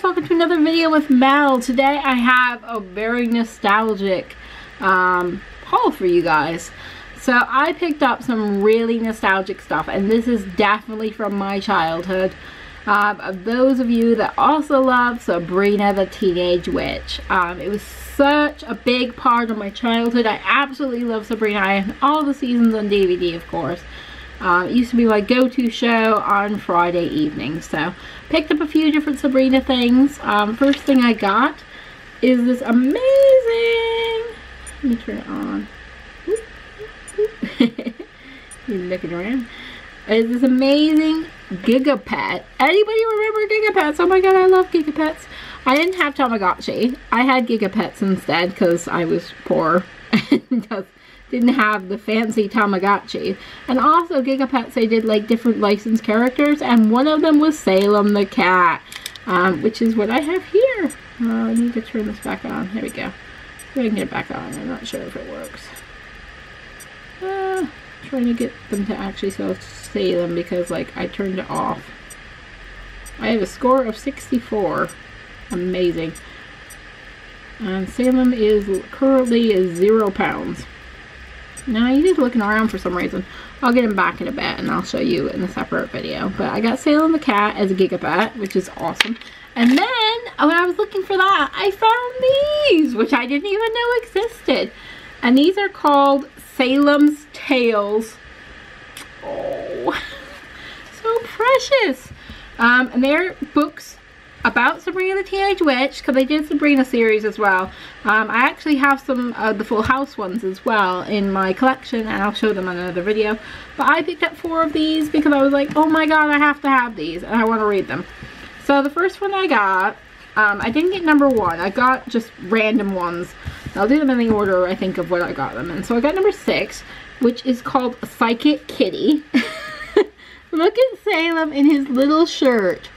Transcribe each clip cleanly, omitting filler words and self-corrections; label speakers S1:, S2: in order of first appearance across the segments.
S1: welcome to another video with Mel. Today I have a very nostalgic haul for you guys. So I picked up some really nostalgic stuff, and this is definitely from my childhood. Those of you that also love Sabrina the Teenage Witch. It was such a big part of my childhood. I absolutely love Sabrina. I have all the seasons on DVD, of course. It used to be my go-to show on Friday evenings. So picked up a few different Sabrina things. First thing I got is this amazing, let me turn it on. You're looking around. Is this amazing Giga Pet. Anybody remember Giga Pets? Oh my god, I love Giga Pets. I didn't have Tamagotchi. I had Giga Pets instead because I was poor and just didn't have the fancy Tamagotchi. And also Giga Pets, they did like different licensed characters, and one of them was Salem the cat, which is what I have here. I need to turn this back on. There we go. I can get it back on. I'm not sure if it works. Trying to get them to actually see them because like I turned it off. I have a score of 64. Amazing. And Salem is currently 0 pounds. Now he's just looking around for some reason. I'll get him back in a bit and I'll show you in a separate video. But I got Salem the cat as a Giga Pet, which is awesome. And then when I was looking for that, I found these, which I didn't even know existed. And these are called Salem Tails. Oh, so precious. And they're books about Sabrina the Teenage Witch, because they did Sabrina series as well. I actually have some of the Full House ones as well in my collection, and I'll show them in another video. But I picked up 4 of these because I was like, oh my god, I have to have these, and I want to read them. So the first one I got, I didn't get number 1. I got just random ones. I'll do them in the order, I think, of what I got them in. So I got number 6, which is called Psychic Kitty. Look at Salem in his little shirt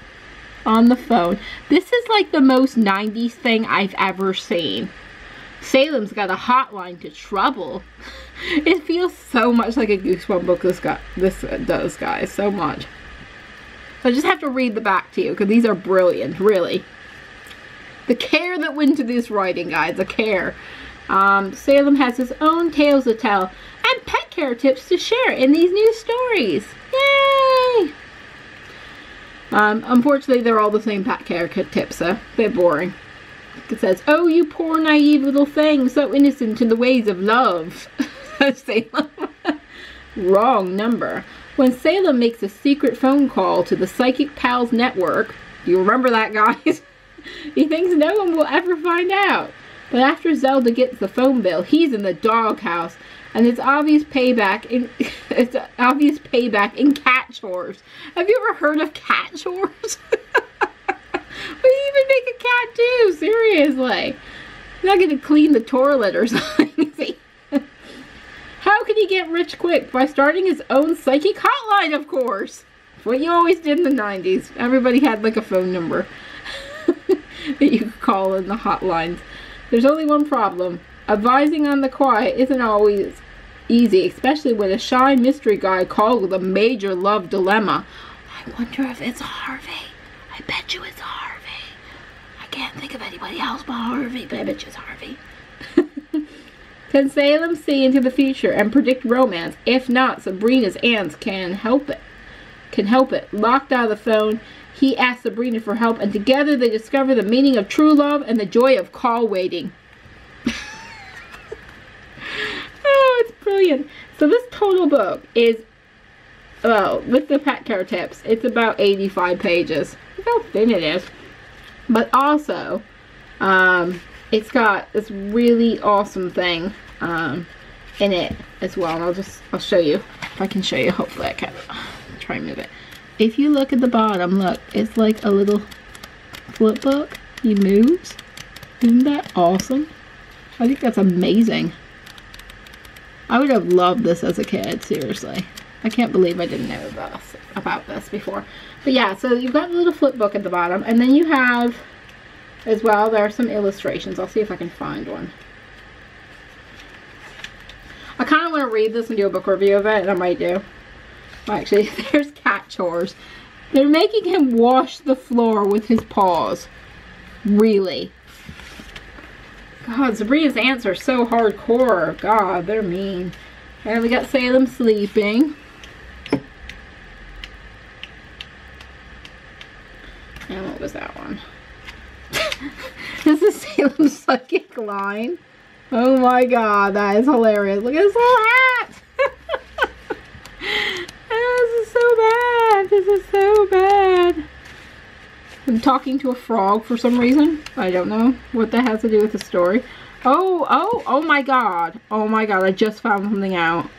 S1: on the phone. This is like the most 90s thing I've ever seen. Salem's got a hotline to trouble. It feels so much like a Goosebump book this does, guys. So much. So I just have to read the back to you because these are brilliant, really. The care that went into this writing, guys. The care. Salem has his own tales to tell and pet care tips to share in these new stories. Yay! Unfortunately, they're all the same pet care tips, so a bit boring. It says, oh, you poor naive little thing, so innocent in the ways of love. Salem. Wrong number. When Salem makes a secret phone call to the Psychic Pals network, do you remember that, guys? He thinks no one will ever find out. But after Zelda gets the phone bill, he's in the doghouse, and it's obvious payback in cat chores. Have you ever heard of cat chores? What do you even make a cat do? Seriously. He's not going to clean the toilet or something. How can he get rich quick? By starting his own psychic hotline, of course. What you always did in the 90s. Everybody had like a phone number that you could call in the hotlines. There's only one problem. Advising on the quiet isn't always easy, especially when a shy mystery guy called with a major love dilemma. I wonder if it's Harvey. I bet you it's Harvey. I can't think of anybody else but Harvey, but I bet you it's Harvey. Can Salem see into the future and predict romance? If not, Sabrina's aunts can help it. Locked out of the phone, he asks Sabrina for help, and together they discover the meaning of true love and the joy of call waiting. Oh, it's brilliant. So this total book is, well, with the pet care tips, it's about 85 pages. Look how thin it is. But also, it's got this really awesome thing in it as well. And I'll show you. If I can show you, hopefully I can. Try and move it. If you look at the bottom, look, it's like a little flip book. He moves. Isn't that awesome? I think that's amazing. I would have loved this as a kid, seriously. I can't believe I didn't know about this before. But yeah, so you've got the little flip book at the bottom, and then you have, as well, there are some illustrations. I'll see if I can find one. I kind of want to read this and do a book review of it, and I might do. Actually, there's cat chores. They're making him wash the floor with his paws. Really? God, Sabrina's ants are so hardcore. God, they're mean. And we got Salem sleeping. And what was that one? This is Salem's psychic line. Oh my God, that is hilarious. Look at his little hat. This is so bad. This is so bad. I'm talking to a frog for some reason. I don't know what that has to do with the story. Oh my God. Oh my God, I just found something out.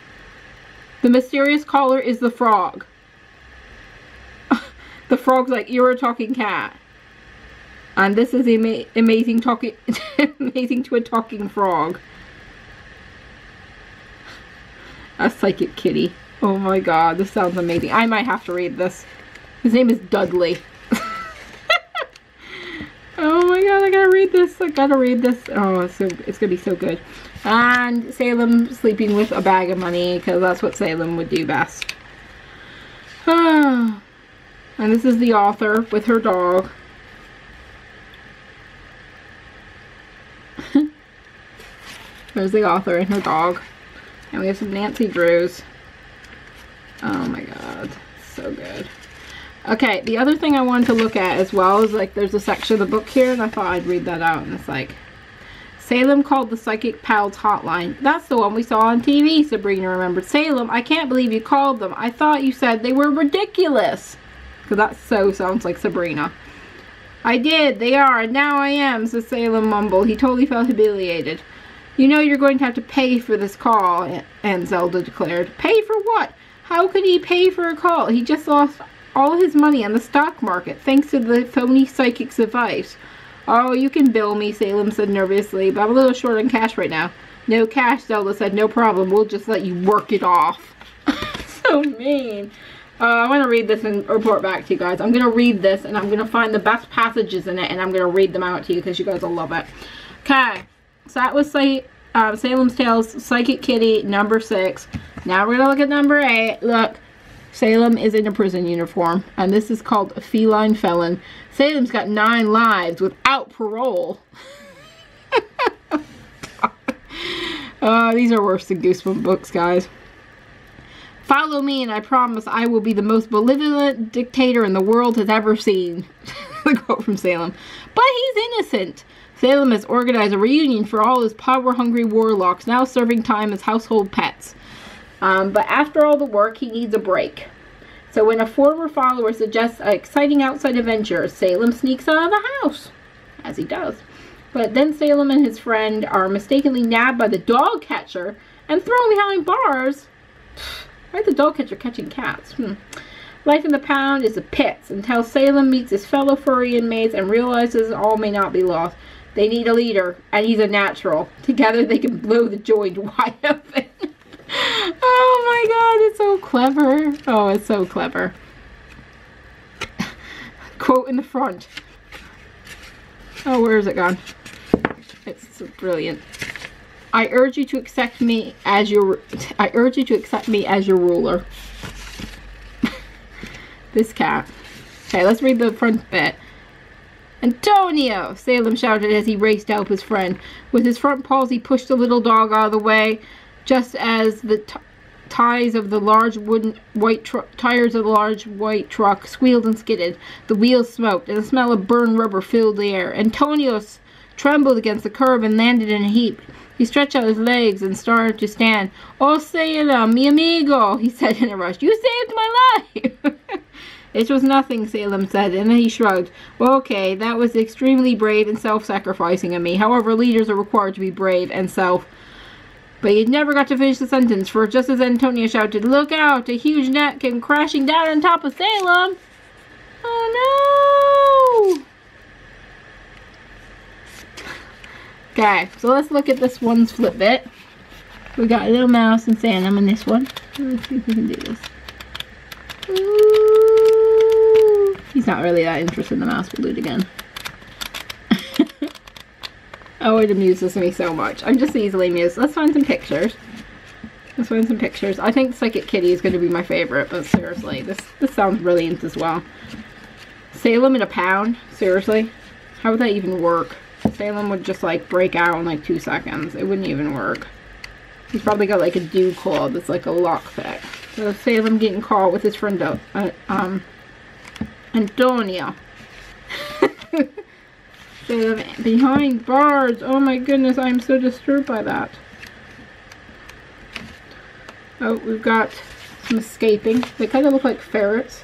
S1: The mysterious caller is the frog. The frog's like, you're a talking cat. And this is amazing talking, amazing to a talking frog. A psychic kitty. Oh my God, this sounds amazing. I might have to read this. His name is Dudley. Oh my God, I gotta read this. I gotta read this. Oh, it's gonna be so good. And Salem sleeping with a bag of money, because that's what Salem would do best. And this is the author with her dog. There's the author and her dog. And we have some Nancy Drews. Oh my God, so good. Okay, the other thing I wanted to look at as well is like there's a section of the book here and I thought I'd read that out, and it's like, Salem called the Psychic Pals hotline. That's the one we saw on TV, Sabrina remembered. Salem, I can't believe you called them. I thought you said they were ridiculous. Because that so sounds like Sabrina. I did, they are, and now I am, says Salem mumbled. He totally felt humiliated. You know you're going to have to pay for this call, Aunt Zelda declared. Pay for what? How could he pay for a call? He just lost all his money on the stock market, thanks to the phony psychic's advice. Oh, you can bill me, Salem said nervously, but I'm a little short on cash right now. No cash, Zelda said, no problem, we'll just let you work it off. So mean. I want to read this and report back to you guys. I'm going to read this and I'm going to find the best passages in it and I'm going to read them out to you because you guys will love it. Okay, so that was Salem's Tales, Psychic Kitty, number 6. Now we're going to look at number 8. Look. Salem is in a prison uniform, and this is called a feline felon. Salem's got 9 lives without parole. These are worse than Goosebumps books, guys. Follow me, and I promise I will be the most malevolent dictator in the world has ever seen. The quote from Salem. But he's innocent. Salem has organized a reunion for all his power-hungry warlocks, now serving time as household pets. But after all the work, he needs a break. So when a former follower suggests an exciting outside adventure, Salem sneaks out of the house. As he does. But then Salem and his friend are mistakenly nabbed by the dog catcher and thrown behind bars. Why is the dog catcher catching cats? Life in the pound is a pits until Salem meets his fellow furry inmates and realizes all may not be lost. They need a leader, and he's a natural. Together they can blow the joint wide open. Oh my God, it's so clever. Oh, it's so clever. Quote in the front. Oh, where is it gone? It's so brilliant. I urge you to accept me as your ruler. This cat. Okay, let's read the front bit. Antonio! Salem shouted as he raced to help his friend. With his front paws, he pushed the little dog out of the way. Just as the tires of the large white truck squealed and skidded, the wheels smoked, and the smell of burned rubber filled the air. Antonio trembled against the curb and landed in a heap. He stretched out his legs and started to stand. Oh, Salem, mi amigo, he said in a rush. You saved my life. It was nothing, Salem said, and then he shrugged. Well, okay, that was extremely brave and self-sacrificing of me. However, leaders are required to be brave and But he never got to finish the sentence, for just as Antonio shouted, "Look out! A huge net came crashing down on top of Salem!" Oh no! Okay, so let's look at this one's flip bit. We got a little mouse and Salem in this one. Let's see if we can do this. Ooh. He's not really that interested in the mouse. We'll do it again. Oh, it amuses me so much. I'm just easily amused. Let's find some pictures. I think Psychic Kitty is going to be my favorite, but seriously, this sounds brilliant as well. Salem in a pound? Seriously? How would that even work? Salem would just like break out in like 2 seconds. It wouldn't even work. He's probably got like a dew claw that's like a lockpick. So Salem getting caught with his friend Antonia. Salem behind bars. Oh my goodness, I'm so disturbed by that. Oh, we've got some escaping. They kind of look like ferrets.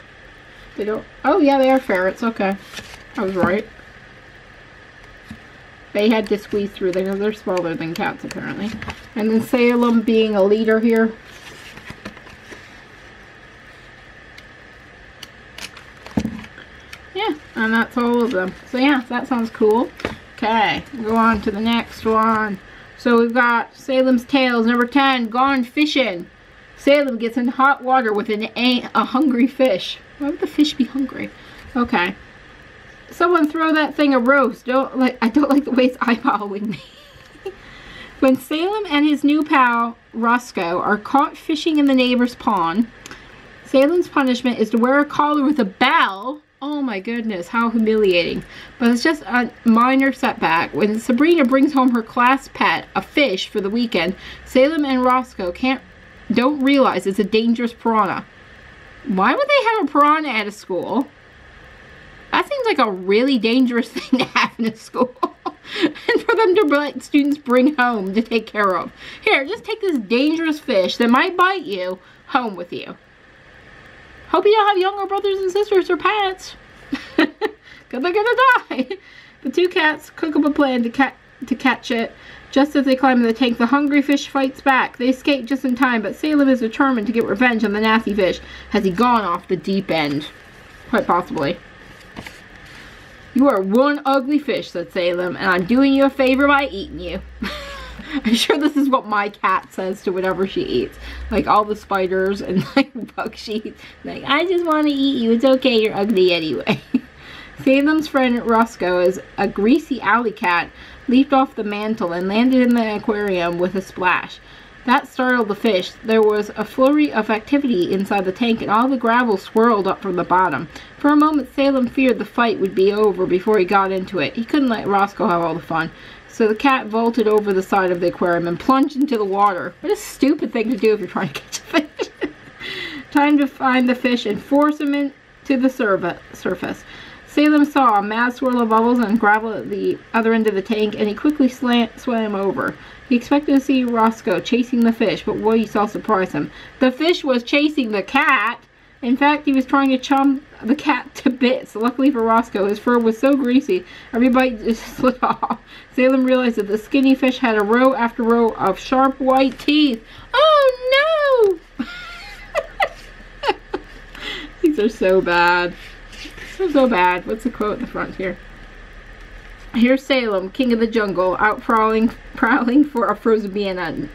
S1: They don't... Oh yeah, they are ferrets. Okay. I was right. They had to squeeze through there because they're smaller than cats apparently. And then Salem being a leader here. Yeah, and that's all of them. So yeah, that sounds cool. Okay, go on to the next one. So we've got Salem's Tails, number 10, gone fishing. Salem gets in hot water with a hungry fish. Why would the fish be hungry? Okay. Someone throw that thing a roast. I don't like the way it's eyeballing me. When Salem and his new pal, Roscoe, are caught fishing in the neighbor's pond, Salem's punishment is to wear a collar with a bell. Oh my goodness, how humiliating. But it's just a minor setback. When Sabrina brings home her class pet, a fish, for the weekend, Salem and Roscoe don't realize it's a dangerous piranha. Why would they have a piranha at a school? That seems like a really dangerous thing to have in a school. And for them to let students bring home to take care of. Here, just take this dangerous fish that might bite you home with you. Hope you don't have younger brothers and sisters or pets. Because they're gonna die. The two cats cook up a plan to catch it. Just as they climb in the tank, the hungry fish fights back. They escape just in time, but Salem is determined to get revenge on the nasty fish. Has he gone off the deep end? Quite possibly. You are one ugly fish, said Salem, and I'm doing you a favor by eating you. I'm sure this is what my cat says to whatever she eats. Like all the spiders and like bugs she eats. Like, I just want to eat you. It's okay, you're ugly anyway. Salem's friend Roscoe, is a greasy alley cat, leaped off the mantle and landed in the aquarium with a splash. That startled the fish. There was a flurry of activity inside the tank and all the gravel swirled up from the bottom. For a moment, Salem feared the fight would be over before he got into it. He couldn't let Roscoe have all the fun. So the cat vaulted over the side of the aquarium and plunged into the water. What a stupid thing to do if you're trying to catch a fish. Time to find the fish and force him into the surface. Salem saw a mad swirl of bubbles and gravel at the other end of the tank, and he quickly swam over. He expected to see Roscoe chasing the fish, but what he saw surprised him. The fish was chasing the cat. In fact, he was trying to chomp the cat to bits. Luckily for Roscoe, his fur was so greasy, every bite just slid off. Salem realized that the skinny fish had a row after row of sharp white teeth. Oh no! These are so bad. So bad. What's the quote at the front here? Here's Salem, king of the jungle, out prowling for a frozen banana.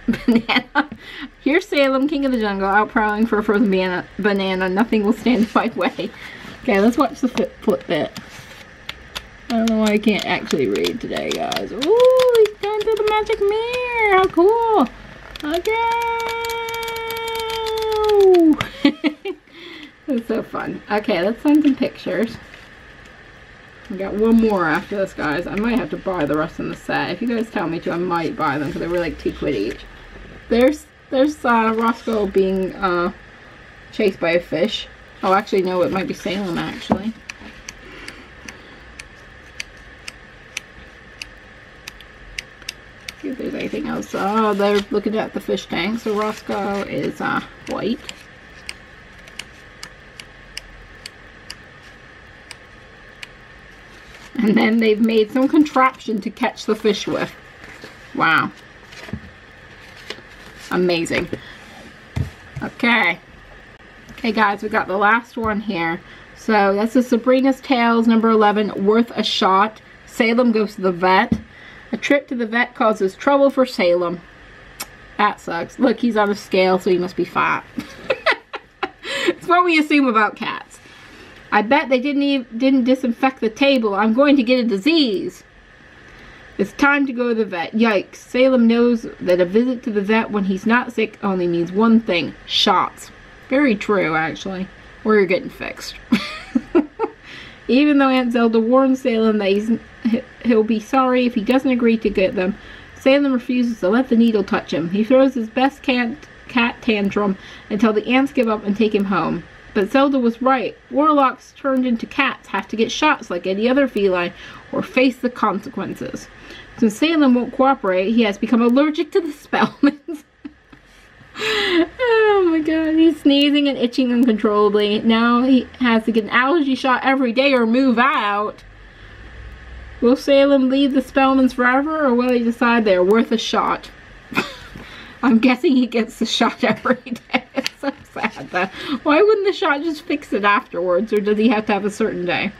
S1: Here's Salem, king of the jungle, out prowling for a frozen banana. Nothing will stand in my way. Okay, let's watch the flip bit. I don't know why I can't actually read today, guys. Ooh, he's going through the magic mirror. How cool. Okay. It's so fun. Okay, let's send some pictures. We got one more after this, guys. I might have to buy the rest of the set. If you guys tell me to, I might buy them because they were like $2 each. There's Roscoe being chased by a fish. Oh, actually, no, it might be Salem, actually. See if there's anything else. Oh, they're looking at the fish tank. So Roscoe is white. And then they've made some contraption to catch the fish with. Wow. Amazing. Okay. Okay, guys, we got the last one here. So that's the Sabrina's Tails, number 11, worth a shot. Salem goes to the vet. A trip to the vet causes trouble for Salem. That sucks. Look, he's on a scale, so he must be fat. That's what we assume about cats. I bet they didn't disinfect the table. I'm going to get a disease. It's time to go to the vet. Yikes. Salem knows that a visit to the vet when he's not sick only means one thing. Shots. Very true, actually. Or you're getting fixed. Even though Aunt Zelda warns Salem that he'll be sorry if he doesn't agree to get them, Salem refuses to let the needle touch him. He throws his best cat tantrum until the ants give up and take him home. But Zelda was right. Warlocks turned into cats have to get shots like any other feline or face the consequences. Since Salem won't cooperate, he has become allergic to the spellmans. Oh my god, he's sneezing and itching uncontrollably. Now he has to get an allergy shot every day or move out. Will Salem leave the spellmans forever, or will he decide they're worth a shot? I'm guessing he gets the shot every day. It's so sad though. Why wouldn't the shot just fix it afterwards, or does he have to have a certain day?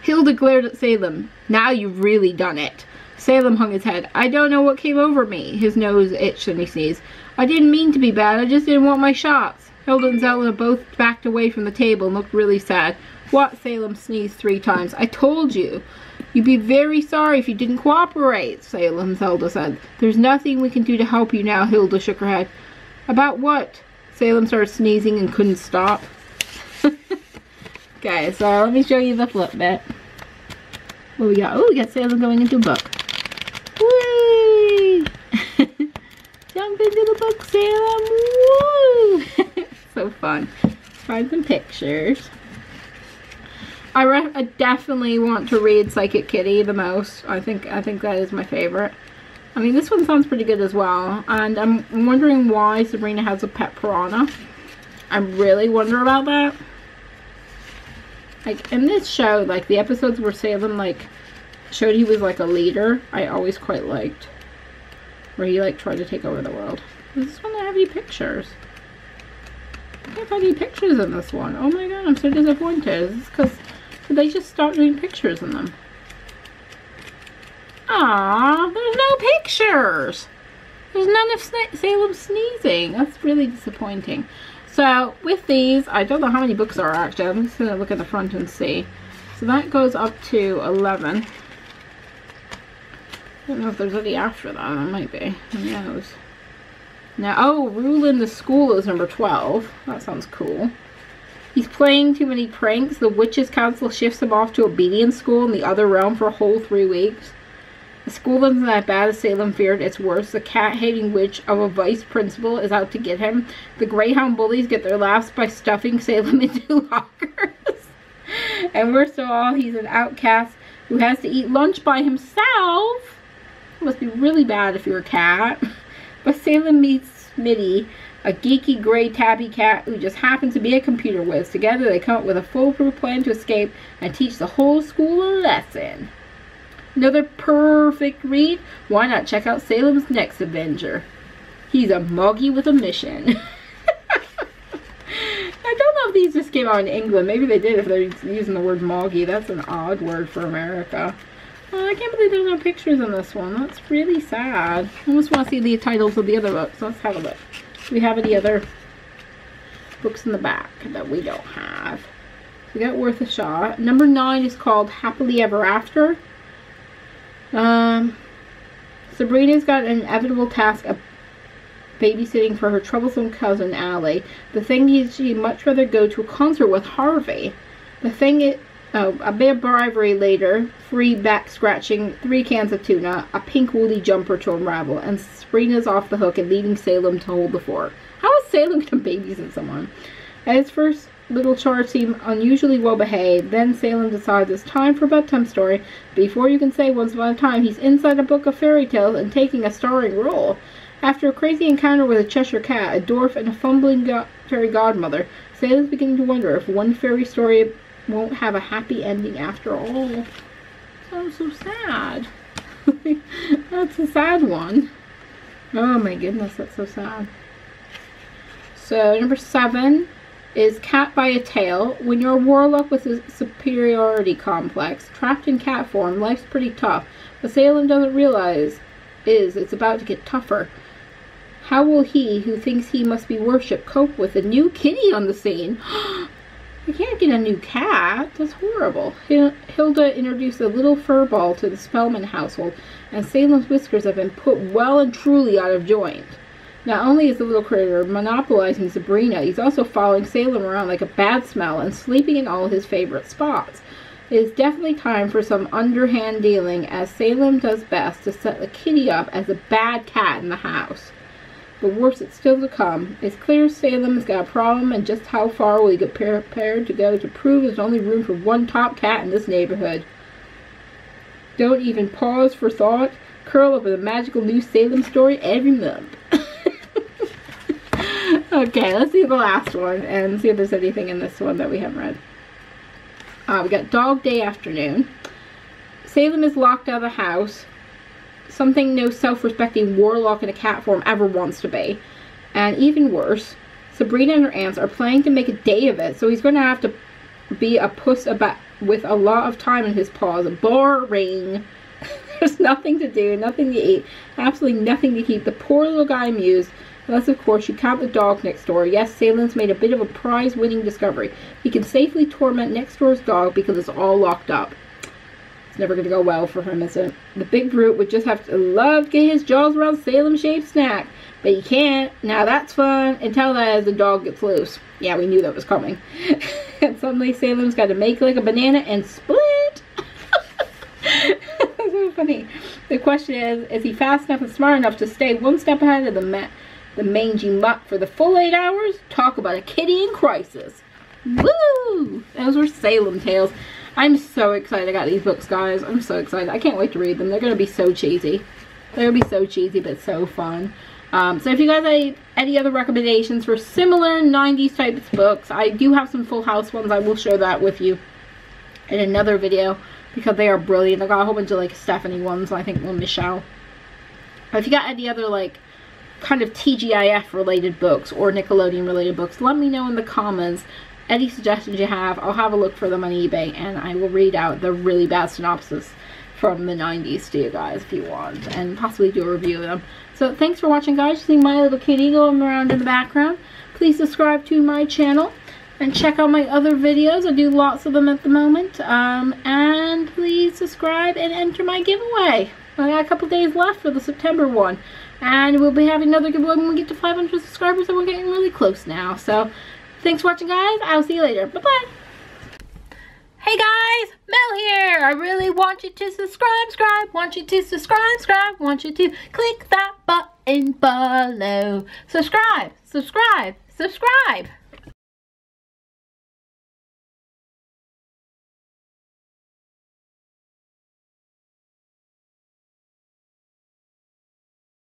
S1: Hilda glared at Salem. Now you've really done it. Salem hung his head. I don't know what came over me. His nose itched and he sneezed. I didn't mean to be bad. I just didn't want my shots. Hilda and Zelda both backed away from the table and looked really sad. What? Salem sneezed 3 times. I told you. You'd be very sorry if you didn't cooperate, Salem, Zelda said. There's nothing we can do to help you now, Hilda shook her head. About what? Salem started sneezing and couldn't stop. Okay, so let me show you the flip bit. What we got? Oh, we got Salem going into a book. Whee! Jump into the book, Salem! Woo! So fun. Let's find some pictures. I definitely want to read Psychic Kitty the most. I think that is my favorite. I mean, this one sounds pretty good as well. And I'm wondering why Sabrina has a pet piranha. I really wonder about that. Like, in this show, like, the episodes where Salem, like, showed he was, like, a leader, I always quite liked. Where he, like, tried to take over the world. Does this one have any pictures? I can't find any pictures in this one. Oh my god, I'm so disappointed. Is this because they just stopped doing pictures in them? Ah, there's no pictures! There's none of Salem sneezing. That's really disappointing. So, with these, I don't know how many books there are actually. I'm just going to look at the front and see. So that goes up to 11. I don't know if there's any after that. There might be. Who knows? Now, oh, Rule in the School is number 12. That sounds cool. He's playing too many pranks. The Witches' Council shifts him off to obedience school in the other realm for a whole 3 weeks. The school isn't that bad as Salem feared. It's worse. The cat-hating witch of a vice principal is out to get him. The Greyhound bullies get their laughs by stuffing Salem into lockers. And worst of all, he's an outcast who has to eat lunch by himself. It must be really bad if you're a cat. But Salem meets Smitty, a geeky gray tabby cat who just happens to be a computer whiz. Together they come up with a foolproof plan to escape and teach the whole school a lesson. Another perfect read? Why not check out Salem's next adventure? He's a moggy with a mission. I don't know if these just came out in England. Maybe they did if they're using the word moggy. That's an odd word for America. Oh, I can't believe there's no pictures in this one. That's really sad. I almost want to see the titles of the other books. Let's have a look. Do we have any other books in the back that we don't have? We got Worth a Shot. Number 9 is called Happily Ever After. Sabrina's got an inevitable task of babysitting for her troublesome cousin Allie. The thing is, she'd much rather go to a concert with Harvey. The thing is, a bit of bribery later, free back scratching, 3 cans of tuna, a pink woolly jumper to unravel, and Sabrina's off the hook and leaving Salem to hold the fort. How is Salem going to babysit someone? At his first little charge seemed unusually well behaved. Then Salem decides it's time for a bedtime story. Before you can say once upon a time, he's inside a book of fairy tales and taking a starring role. After a crazy encounter with a Cheshire cat, a dwarf, and a fumbling fairy godmother, Salem's beginning to wonder if one fairy story won't have a happy ending after all. Sounds so sad. That's a sad one. Oh my goodness, that's so sad. So number 7 is Cat by a Tail. When you're a warlock with a superiority complex, trapped in cat form, life's pretty tough. What Salem doesn't realize is it's about to get tougher. How will he, who thinks he must be worshipped, cope with a new kitty on the scene? We can't get a new cat. That's horrible. Hilda introduced a little fur ball to the Spellman household, and Salem's whiskers have been put well and truly out of joint. Not only is the little critter monopolizing Sabrina, he's also following Salem around like a bad smell and sleeping in all his favorite spots. It is definitely time for some underhand dealing, as Salem does best to set the kitty up as a bad cat in the house. But worse is still to come. It's clear Salem's got a problem, and just how far will he get prepared to go to prove there's only room for one top cat in this neighborhood. Don't even pause for thought. Curl up with a magical new Salem story every month. Okay, let's see the last one and see if there's anything in this one that we haven't read. We got Dog Day Afternoon. Salem is locked out of the house. Something no self-respecting warlock in a cat form ever wants to be. And even worse, Sabrina and her aunts are planning to make a day of it, so he's going to have to be a puss about with a lot of time in his paws. Boring. There's nothing to do, nothing to eat, absolutely nothing to keep the poor little guy amused. Unless, of course, you count the dog next door. Yes, Salem's made a bit of a prize-winning discovery. He can safely torment next door's dog because it's all locked up. It's never going to go well for him, is it? The big brute would just have to love to get his jaws around Salem-shaped snack. But he can't. Now that's fun. Until that as the dog gets loose. Yeah, we knew that was coming. And suddenly Salem's got to make like a banana and split. That's so funny. The question is he fast enough and smart enough to stay one step ahead of the mangy mutt for the full 8 hours? Talk about a kitty in crisis. Woo! Those were Salem Tails. I'm so excited I got these books, guys. I'm so excited. I can't wait to read them. They're going to be so cheesy. They're going to be so cheesy, but so fun. So if you guys have any other recommendations for similar 90s type books, I do have some Full House ones. I will share that with you in another video because they are brilliant. I got a whole bunch of like Stephanie ones, I think one Michelle. If you got any other like kind of TGIF related books or Nickelodeon related books, let me know in the comments. Any suggestions you have, I'll have a look for them on eBay and I will read out the really bad synopsis from the 90s to you guys if you want, and possibly do a review of them. So thanks for watching, guys. You see my little kitty going around in the background. Please subscribe to my channel and check out my other videos. I do lots of them at the moment. And please subscribe and enter my giveaway. I got a couple days left for the September one, and we'll be having another giveaway when we get to 500 subscribers, and we're getting really close now. So thanks for watching, guys. I'll see you later. Bye bye. Hey guys, Mel here. I really want you to subscribe, want you to subscribe, want you to click that button below. Subscribe.